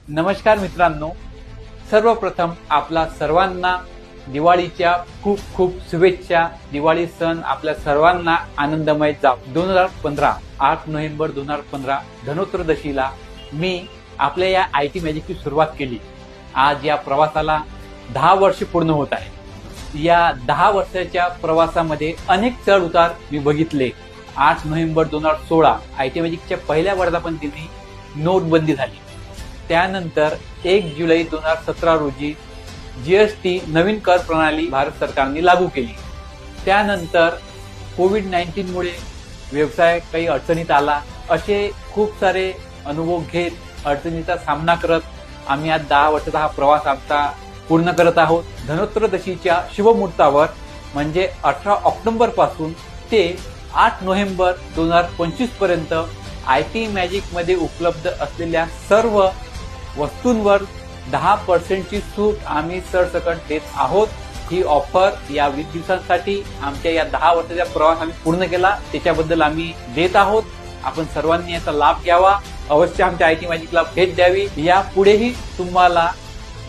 नमस्कार मित्रांनो, सर्वप्रथम आपला सर्वांना दिवाळीच्या खूप खूप शुभेच्छा। दिवाळी सण आपल्या सर्वांना आनंदमय जाव। 2015 8 नोव्हेंबर 2015 धनोत्रयोदशीला मी आपल्या या आयटी मॅजिकची सुरुवात केली। आज या प्रवासाला 10 वर्ष पूर्ण होत आहे। या 10 वर्षाच्या प्रवासामध्ये अनेक चढ उतार मी बघितले। 8 नोव्हेंबर 2016 आयटी मॅजिकच्या पहिल्या वर्धापनदिनी नोटबंदी झाली। त्यानंतर 1 जुलै 2017 रोजी जीएसटी नवीन कर प्रणाली भारत सरकारने लागू केली। त्यानंतर कोविड-19 मुळे व्यवसाय काही अडचणीत आला। असे खूप सारे अनुभव घेत अडचणीचा सामना करत आम्ही आज 10 वर्षाचा हा प्रवास आमचा पूर्ण करत आहोत। धनोत्रयोदशीच्या शुभमुहूर्तावर म्हणजे 18 ऑक्टोबर पासून ते 8 नोव्हेंबर 2025 पर्यंत आयटी मॅजिक मध्ये उपलब्ध असलेल्या सर्व वस्तूंवर 10% ची सूट आम्ही सरसकट देत आहोत। ही ऑफर या 20 दिवसांसाठी आमच्या या 10 वर्षाचा प्रवास आम्ही पूर्ण केला त्याच्याबद्दल आम्ही देत आहोत। आपण सर्वांनी याचा लाभ घ्यावा। अवश्य आमच्या आयटी मॅजिकला भेट द्यावी। या पुढेही तुम्हाला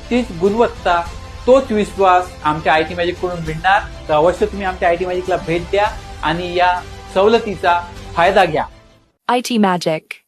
तीच गुणवत्ता तोच विश्वास आमच्या आयटी मॅजिक कडून मिळणार। तर अवश्य तुम्ही आमच्या आयटी मॅजिकला भेट द्या आणि या सवलतीचा फायदा घ्या। IT Magic.